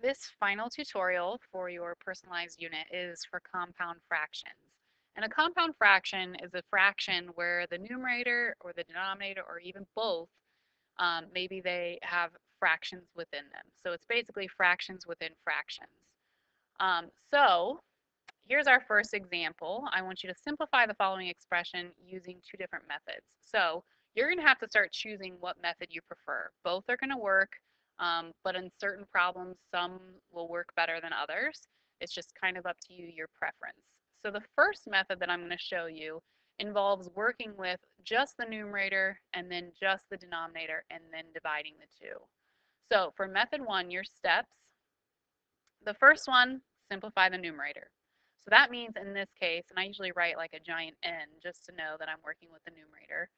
This final tutorial for your personalized unit is for compound fractions. And a compound fraction is a fraction where the numerator or the denominator or even both, maybe they have fractions within them. So it's basically fractions within fractions. So here's our first example. I want you to simplify the following expression using two different methods. So you're going to have to start choosing what method you prefer. Both are going to work, but in certain problems, some will work better than others. It's just kind of up to you, your preference. So the first method that I'm going to show you involves working with just the numerator and then just the denominator and then dividing the two. So for method one, your steps, the first one, simplify the numerator. So that means in this case, and I usually write like a giant N just to know that I'm working with the numerator,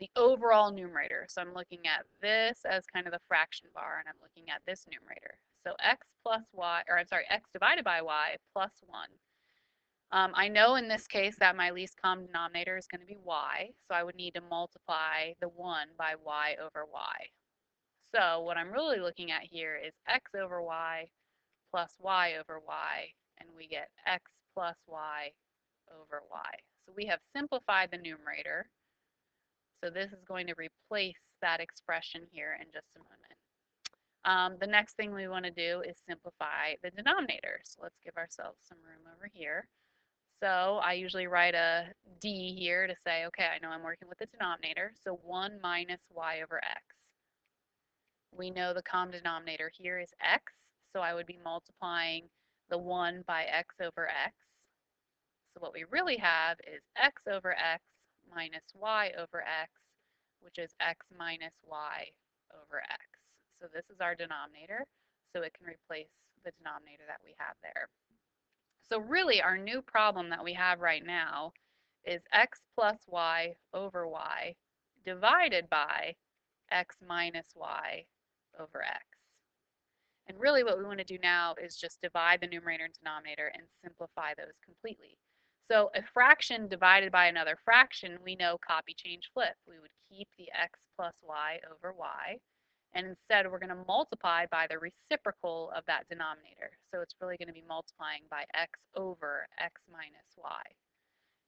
the overall numerator. So I'm looking at this as kind of the fraction bar, and I'm looking at this numerator. So x plus y, or I'm sorry, x divided by y plus 1. I know in this case that my least common denominator is going to be y, so I would need to multiply the 1 by y over y. So what I'm really looking at here is x over y plus y over y, and we get x plus y over y. So we have simplified the numerator. So this is going to replace that expression here in just a moment. The next thing we want to do is simplify the denominator. So let's give ourselves some room over here. So I usually write a d here to say, okay, I know I'm working with the denominator. So 1 minus y over x. We know the common denominator here is x, so I would be multiplying the 1 by x over x. So what we really have is x over x minus y over x, which is x minus y over x. So this is our denominator, so it can replace the denominator that we have there. So really our new problem that we have right now is x plus y over y divided by x minus y over x. And really what we want to do now is just divide the numerator and denominator and simplify those completely. So a fraction divided by another fraction, we know copy, change, flip. We would keep the x plus y over y, and instead we're going to multiply by the reciprocal of that denominator. So it's really going to be multiplying by x over x minus y.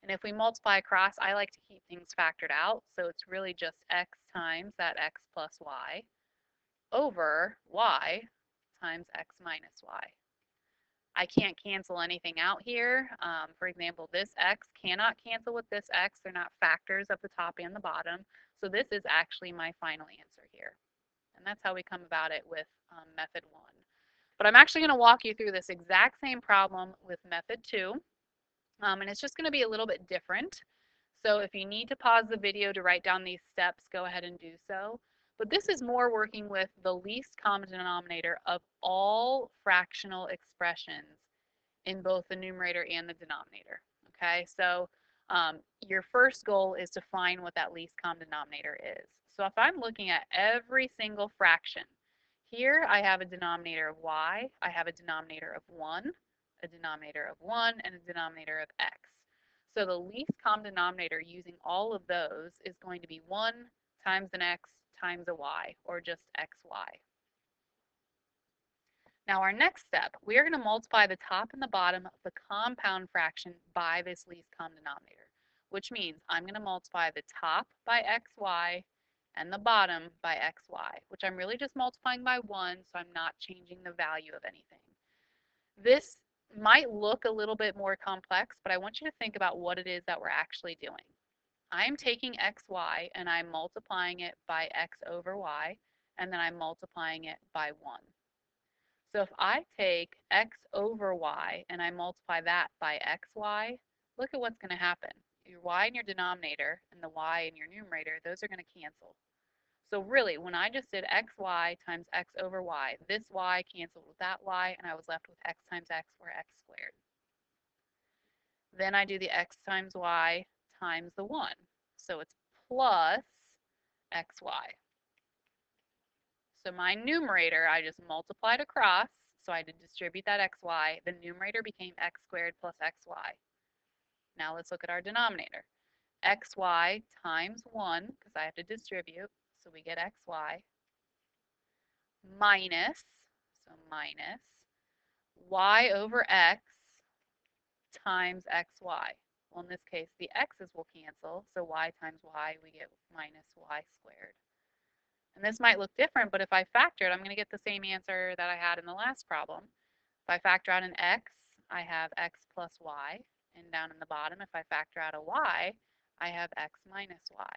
And if we multiply across, I like to keep things factored out, so it's really just x times that x plus y over y times x minus y. I can't cancel anything out here. For example, this x cannot cancel with this x. They're not factors of the top and the bottom. So this is actually my final answer here. And that's how we come about it with method 1. But I'm actually going to walk you through this exact same problem with method 2. And it's just going to be a little bit different. So if you need to pause the video to write down these steps, go ahead and do so. But this is more working with the least common denominator of all fractional expressions in both the numerator and the denominator. Okay, so your first goal is to find what that least common denominator is. So if I'm looking at every single fraction, here I have a denominator of y, I have a denominator of 1, a denominator of 1, and a denominator of x. So the least common denominator using all of those is going to be 1 times an x times a y, or just xy. Now our next step, we are going to multiply the top and the bottom of the compound fraction by this least common denominator, which means I'm going to multiply the top by xy and the bottom by xy, which I'm really just multiplying by 1, so I'm not changing the value of anything. This might look a little bit more complex, but I want you to think about what it is that we're actually doing. I'm taking xy and I'm multiplying it by x over y, and then I'm multiplying it by 1. So if I take x over y and I multiply that by xy, look at what's going to happen. Your y in your denominator and the y in your numerator, those are going to cancel. So really, when I just did xy times x over y, this y canceled with that y, and I was left with x times x, or x squared. Then I do the x times y times the 1. So it's plus xy. So my numerator, I just multiplied across, so I had to distribute that xy. The numerator became x squared plus xy. Now let's look at our denominator. Xy times 1, because I have to distribute, so we get xy, minus, so minus y over x times xy. Well, in this case, the x's will cancel, so y times y, we get minus y squared. And this might look different, but if I factor it, I'm going to get the same answer that I had in the last problem. If I factor out an x, I have x plus y. And down in the bottom, if I factor out a y, I have x minus y.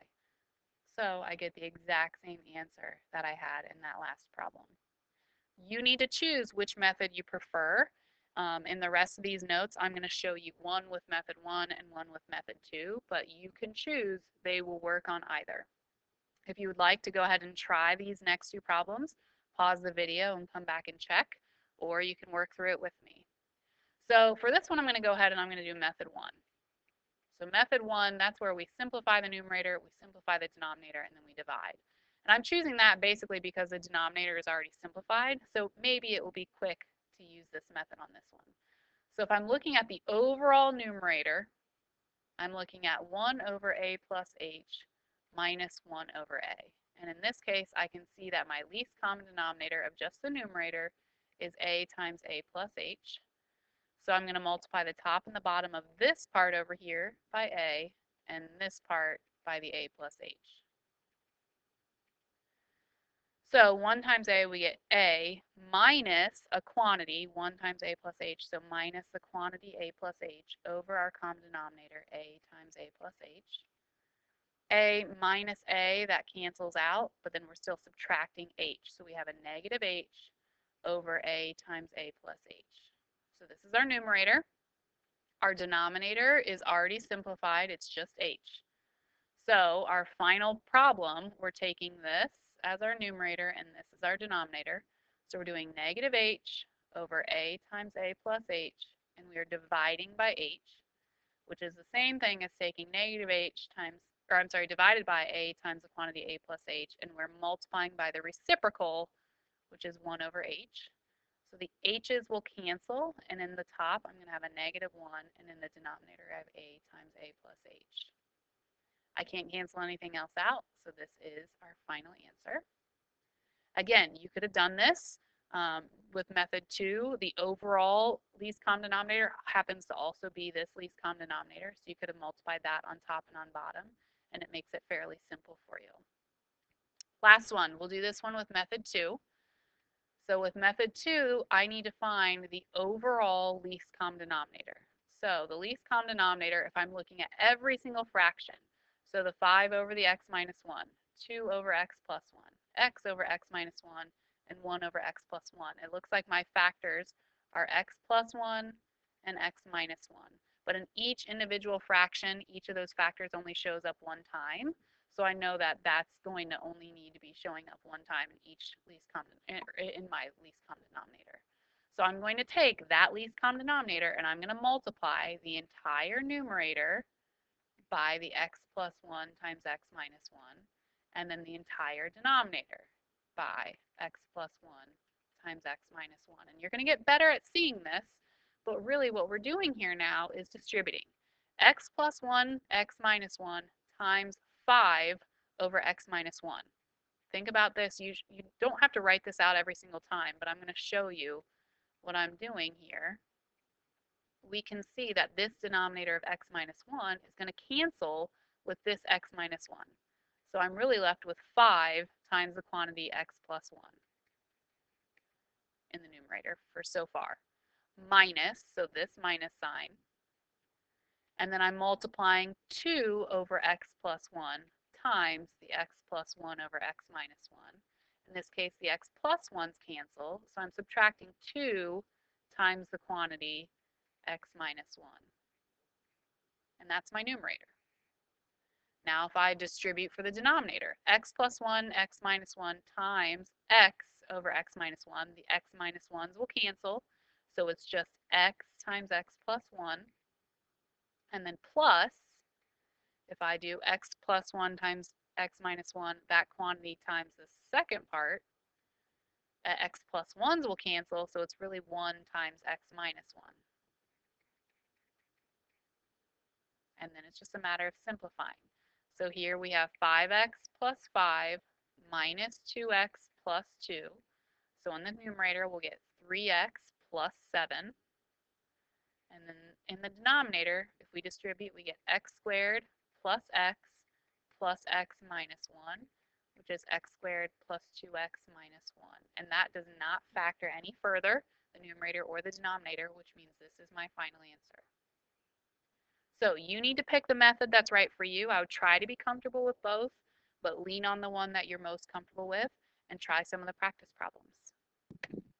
So I get the exact same answer that I had in that last problem. You need to choose which method you prefer. In the rest of these notes, I'm going to show you one with method 1 and one with method 2, but you can choose. They will work on either. If you would like to go ahead and try these next two problems, pause the video and come back and check, or you can work through it with me. So for this one, I'm going to go ahead and I'm going to do method 1. So method 1, that's where we simplify the numerator, we simplify the denominator, and then we divide. And I'm choosing that basically because the denominator is already simplified, so maybe it will be quick to use this method on this one. So if I'm looking at the overall numerator, I'm looking at 1 over a plus h minus 1 over a. And in this case, I can see that my least common denominator of just the numerator is a times a plus h. So I'm going to multiply the top and the bottom of this part over here by a, and this part by the a plus h. So 1 times a, we get a minus a quantity, 1 times a plus h, so minus the quantity a plus h over our common denominator, a times a plus h. A minus a, that cancels out, but then we're still subtracting h. So we have a negative h over a times a plus h. So this is our numerator. Our denominator is already simplified, it's just h. So our final problem, we're taking this as our numerator and this is our denominator. So we're doing negative h over a times a plus h, and we are dividing by h, which is the same thing as taking negative h times, or I'm sorry, divided by a times the quantity a plus h, and we're multiplying by the reciprocal, which is 1 over h. So the h's will cancel, and in the top, I'm going to have a negative 1, and in the denominator, I have a times a plus h. I can't cancel anything else out, so this is our final answer. Again, you could have done this with method 2. The overall least common denominator happens to also be this least common denominator, so you could have multiplied that on top and on bottom, and it makes it fairly simple for you. Last one, we'll do this one with method 2. So with method 2, I need to find the overall least common denominator. So the least common denominator, if I'm looking at every single fraction, so the 5 over the x minus 1, 2 over x plus 1, x over x minus 1, and 1 over x plus 1. It looks like my factors are x plus 1 and x minus 1. But in each individual fraction, each of those factors only shows up one time. So I know that that's going to only need to be showing up one time in each least common, in my least common denominator. So I'm going to take that least common denominator and I'm going to multiply the entire numerator by the x plus 1 times x minus 1, and then the entire denominator by x plus 1 times x minus 1. And you're going to get better at seeing this, but really what we're doing here now is distributing. X plus 1, x minus 1 times 5 over x minus 1. Think about this. You don't have to write this out every single time, but I'm going to show you what I'm doing here. We can see that this denominator of x minus 1 is going to cancel with this x minus 1. So I'm really left with 5 times the quantity x plus 1 in the numerator for so far. Minus, so this minus sign. And then I'm multiplying 2 over x plus 1 times the x plus 1 over x minus 1. In this case, the x plus 1's cancel, so I'm subtracting 2 times the quantity x minus 1. And that's my numerator. Now if I distribute for the denominator, x plus 1, x minus 1 times x over x minus 1, the x minus 1's will cancel, so it's just x times x plus 1, and then plus, if I do x plus 1 times x minus 1, that quantity times the second part, x plus 1's will cancel, so it's really 1 times x minus 1. And then it's just a matter of simplifying. So here we have 5x plus 5 minus 2x plus 2. So in the numerator, we'll get 3x plus 7. And then in the denominator, if we distribute, we get x squared plus x minus 1, which is x squared plus 2x minus 1. And that does not factor any further, the numerator or the denominator, which means this is my final answer. So you need to pick the method that's right for you. I would try to be comfortable with both, but lean on the one that you're most comfortable with and try some of the practice problems.